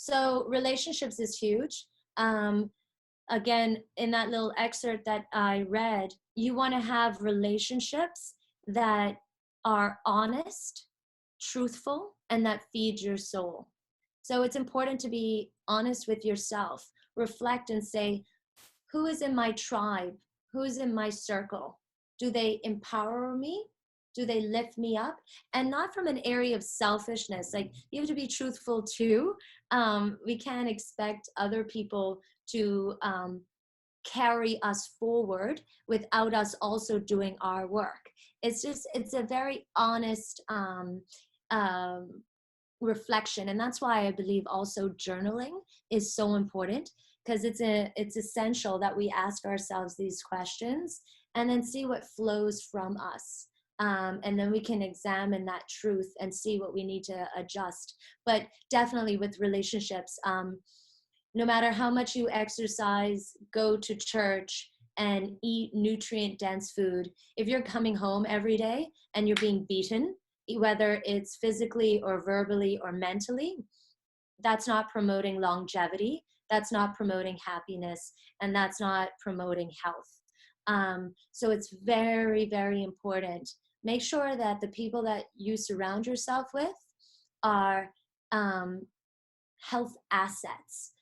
So relationships is huge. Um, Again, in that little excerpt that I read, you want to have relationships that are honest, truthful, and that feed your soul. So it's important to be honest with yourself, reflect and say, who is in my tribe? Who is in my circle? Do they empower me? Do they lift me up? And not from an area of selfishness. Like, you have to be truthful too. We can't expect other people to carry us forward without us also doing our work. It's a very honest um, reflection. And that's why I believe also journaling is so important, because it's essential that we ask ourselves these questions and then see what flows from us. And then we can examine that truth and see what we need to adjust. But definitely with relationships, no matter how much you exercise, go to church, and eat nutrient dense food, if you're coming home every day and you're being beaten, whether it's physically or verbally or mentally, that's not promoting longevity, that's not promoting happiness, and that's not promoting health. So it's very, very important. Make sure that the people that you surround yourself with are health assets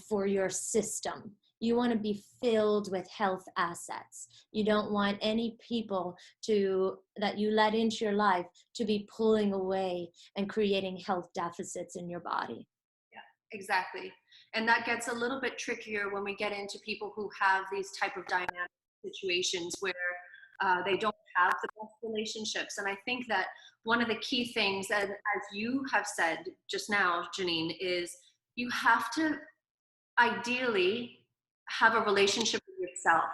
for your system. You want to be filled with health assets. You don't want any people that you let into your life to be pulling away and creating health deficits in your body. Yeah, exactly. And that gets a little bit trickier when we get into people who have these type of dynamic situations where they don't have the best relationships. And I think that one of the key things, as you have said just now, Janine, is you have to ideally have a relationship with yourself.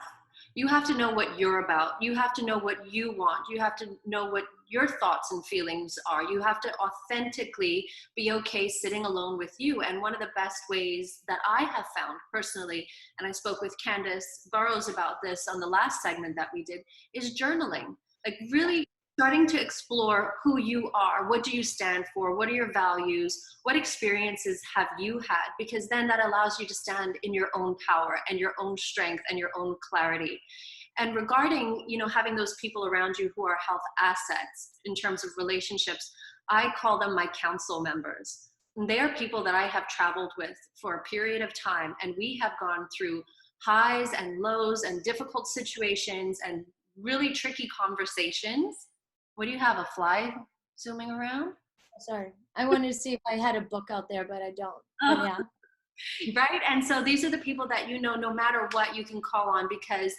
You have to know what you're about. You have to know what you want. You have to know what your thoughts and feelings are. You have to authentically be okay sitting alone with you. And one of the best ways that I have found personally, and I spoke with Candace Burrows about this on the last segment that we did, is journaling. Like, really starting to explore who you are. What do you stand for? What are your values? What experiences have you had? Because then that allows you to stand in your own power and your own strength and your own clarity. And regarding, having those people around you who are health assets in terms of relationships, I call them my council members. And they are people that I have traveled with for a period of time, and we have gone through highs and lows and difficult situations and really tricky conversations. What do you have, a fly zooming around? Sorry, I wanted to see if I had a book out there, but I don't. But yeah. Right? And so these are the people that no matter what, you can call on, because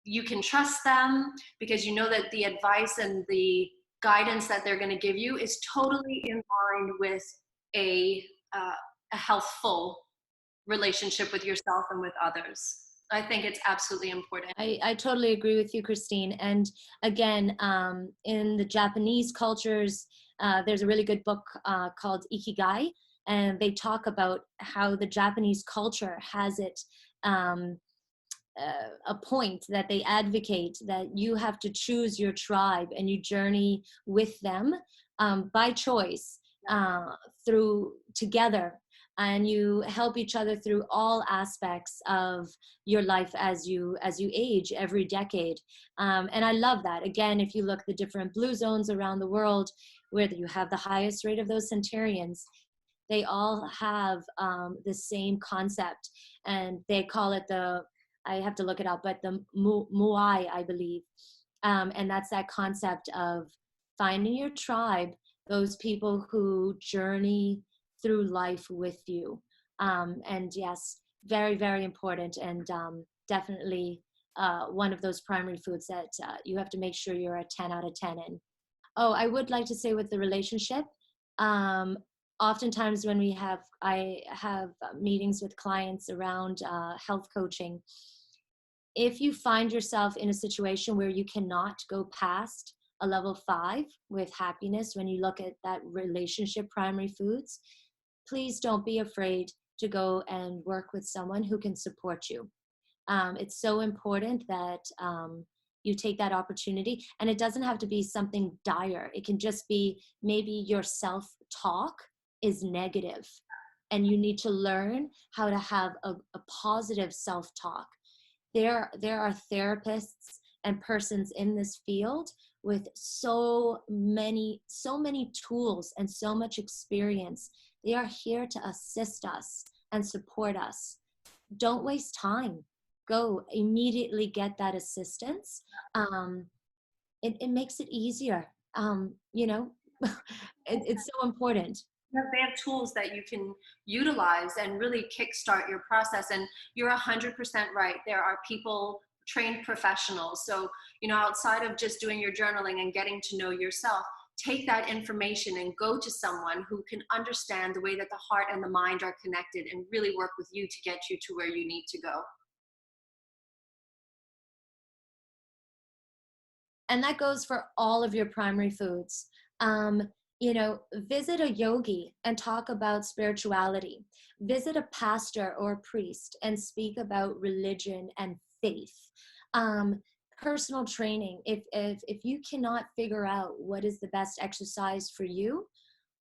you can trust them, because you know that the advice and the guidance that they're going to give you is totally in line with a healthful relationship with yourself and with others. I think it's absolutely important. I totally agree with you, Christine. And again, in the Japanese cultures, there's a really good book called Ikigai, and they talk about how the Japanese culture has it a point that they advocate that you have to choose your tribe and you journey with them by choice through together. And you help each other through all aspects of your life as you age every decade. And I love that. Again, if you look at the different blue zones around the world, where you have the highest rate of those centurions, they all have the same concept. And they call it I have to look it up, but the Muay, I believe. And that's that concept of finding your tribe, those people who journey through life with you. And yes, very, very important, and definitely one of those primary foods that you have to make sure you're a 10 out of 10 in. Oh, I would like to say with the relationship, oftentimes when I have meetings with clients around health coaching, if you find yourself in a situation where you cannot go past a level 5 with happiness, when you look at that relationship primary foods, please don't be afraid to go and work with someone who can support you. It's so important that you take that opportunity, and it doesn't have to be something dire. It can just be maybe your self-talk is negative. and you need to learn how to have a positive self-talk. There are therapists and persons in this field with so many tools and so much experience. They are here to assist us and support us. Don't waste time. Go immediately get that assistance. It makes it easier. You know, it's so important. They have tools that you can utilize and really kickstart your process. And you're 100% right. There are people, trained professionals. So, outside of just doing your journaling and getting to know yourself, take that information and go to someone who can understand the way that the heart and the mind are connected and really work with you to get you to where you need to go. And that goes for all of your primary foods. Visit a yogi and talk about spirituality. Visit a pastor or a priest and speak about religion and faith. Personal training. If you cannot figure out what is the best exercise for you,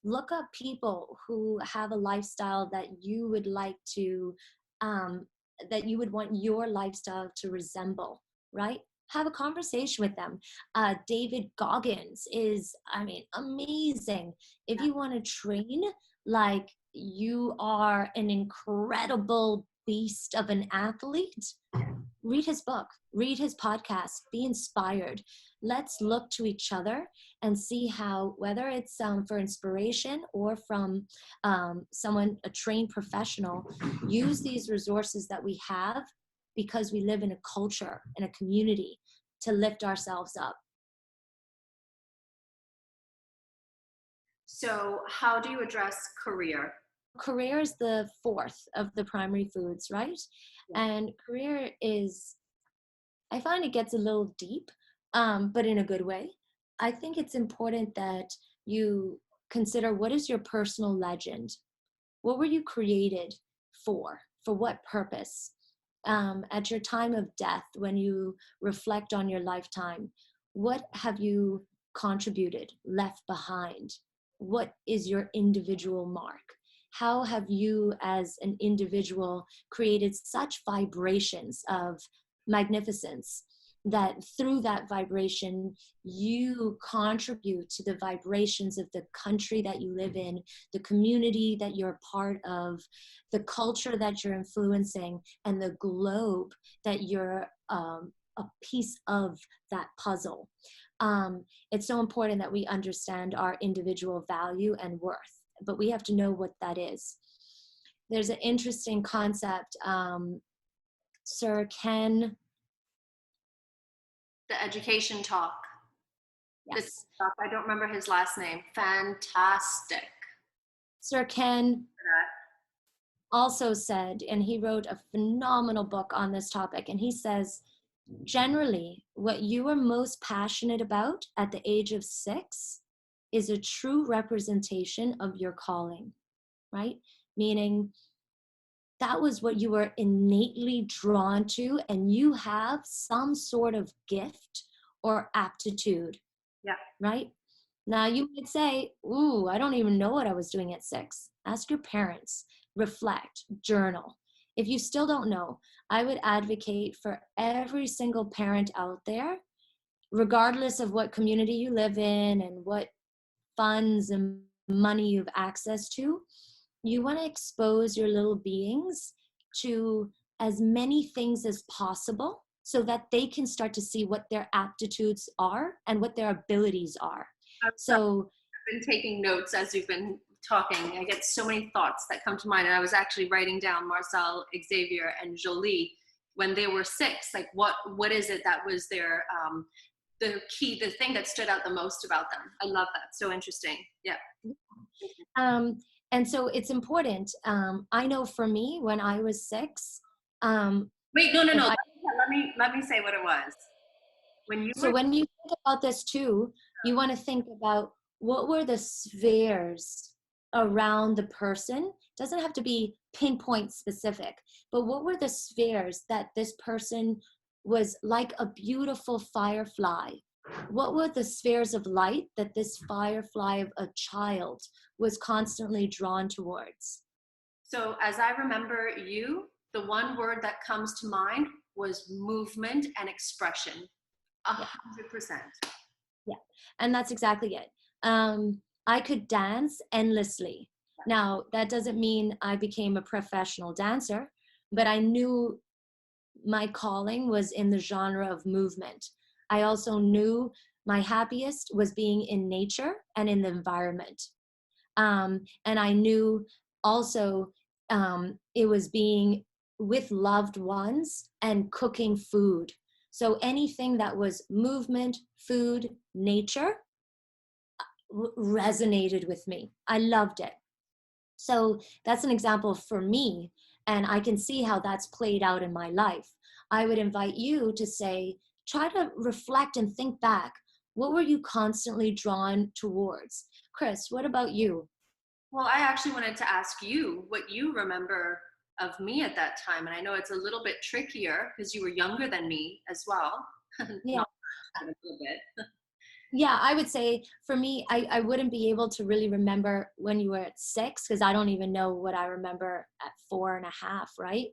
look up people who have a lifestyle that you would like to, that you would want your lifestyle to resemble, right? Have a conversation with them. David Goggins is, amazing. If you want to train like you are an incredible beast of an athlete, read his book, read his podcast, be inspired. Let's look to each other and see how, whether it's for inspiration or from someone, a trained professional, use these resources that we have, because we live in a culture and a community, to lift ourselves up. So how do you address career? Career is the fourth of the primary foods, right? Yeah. And career is, I find it gets a little deep, but in a good way. I think it's important that you consider, what is your personal legend? What were you created for? For what purpose? At your time of death, when you reflect on your lifetime, what have you contributed, left behind? What is your individual mark? How have you as an individual created such vibrations of magnificence that through that vibration you contribute to the vibrations of the country that you live in, the community that you're part of, the culture that you're influencing, and the globe that you're a piece of that puzzle. It's so important that we understand our individual value and worth, but we have to know what that is. There's an interesting concept, Sir Ken. The education talk. Yes. I don't remember his last name. Fantastic. Sir Ken also said, and he wrote a phenomenal book on this topic, and he says, generally, what you are most passionate about at the age of 6 is a true representation of your calling, right? Meaning, that was what you were innately drawn to, and you have some sort of gift or aptitude. Yeah. Right? Now you might say, ooh, I don't even know what I was doing at 6. Ask your parents, reflect, journal. If you still don't know, I would advocate for every single parent out there, regardless of what community you live in and what funds and money you have access to, you want to expose your little beings to as many things as possible so that they can start to see what their aptitudes are and what their abilities are. So I've been taking notes as you've been talking. I get so many thoughts that come to mind. And I was actually writing down Marcel, Xavier, and Jolie when they were 6. Like, what is it that was their, the thing that stood out the most about them? I love that. So interesting. Yeah. And so it's important. I know for me, when I was 6. Wait, no. Let me say what it was. When you think about this too, you want to think about what were the spheres around the person. Doesn't have to be pinpoint specific, but what were the spheres that this person was like a beautiful firefly? What were the spheres of light that this firefly of a child was constantly drawn towards? So as I remember you, the one word that comes to mind was movement and expression. Yeah. 100%. Yeah, and that's exactly it. I could dance endlessly. Now, that doesn't mean I became a professional dancer, but I knew my calling was in the genre of movement. I also knew my happiest was being in nature and in the environment. And I knew also it was being with loved ones and cooking food. So anything that was movement, food, nature resonated with me. I loved it. So that's an example for me, and I can see how that's played out in my life. I would invite you to say, try to reflect and think back. What were you constantly drawn towards? Chris, what about you? Well, I actually wanted to ask you what you remember of me at that time. And I know it's a little bit trickier because you were younger than me as well. Yeah. Not a little bit. Yeah, I would say for me, I wouldn't be able to really remember when you were at 6 because I don't even know what I remember at 4.5, right?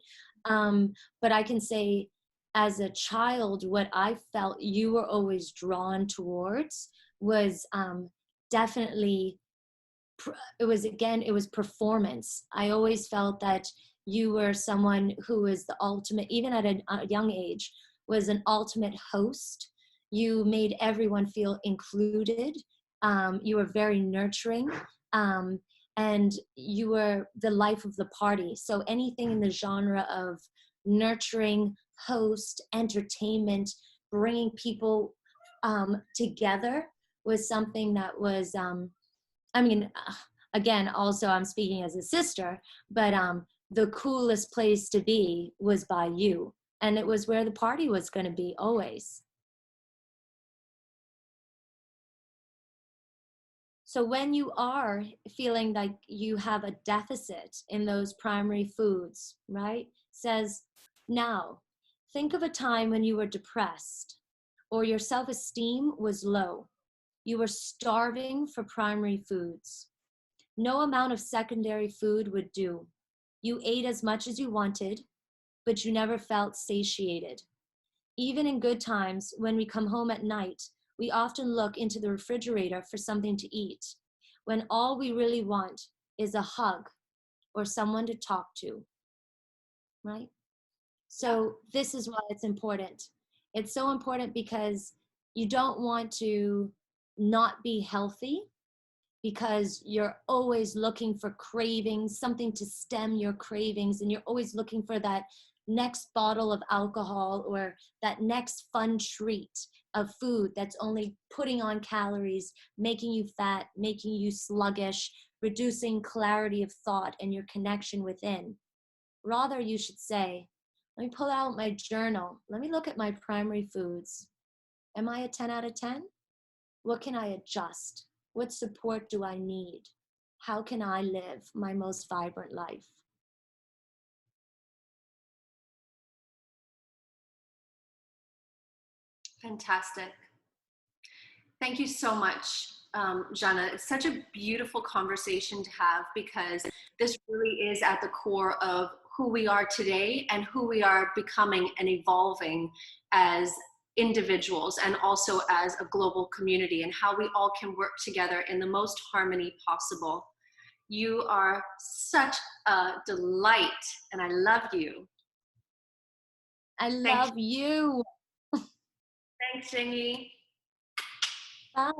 But I can say as a child, what I felt you were always drawn towards was definitely it was performance. I always felt that you were someone who was the ultimate, even at a young age, was an ultimate host. You made everyone feel included. You were very nurturing. um, and you were the life of the party. So anything in the genre of nurturing, host, entertainment, bringing people together was something that was I mean, again, also I'm speaking as a sister, but the coolest place to be was by you. And it was where the party was going to be always. So when you are feeling like you have a deficit in those primary foods, right? Says, now, think of a time when you were depressed or your self-esteem was low. You were starving for primary foods. No amount of secondary food would do. You ate as much as you wanted, but you never felt satiated. Even in good times, when we come home at night, we often look into the refrigerator for something to eat, when all we really want is a hug or someone to talk to, right? Yeah. So this is why it's important. It's so important because you don't want to not be healthy because you're always looking for cravings, something to stem your cravings, and you're always looking for that next bottle of alcohol or that next fun treat of food that's only putting on calories, making you fat, making you sluggish, reducing clarity of thought and your connection within. Rather, you should say, let me pull out my journal. Let me look at my primary foods. Am I a 10 out of 10? What can I adjust? What support do I need? How can I live my most vibrant life? Fantastic. Thank you so much, Jana. It's such a beautiful conversation to have because this really is at the core of who we are today and who we are becoming and evolving as individuals and also as a global community, and how we all can work together in the most harmony possible. You are such a delight, and I love you. I Thank love you. Thanks, Jingy. Bye.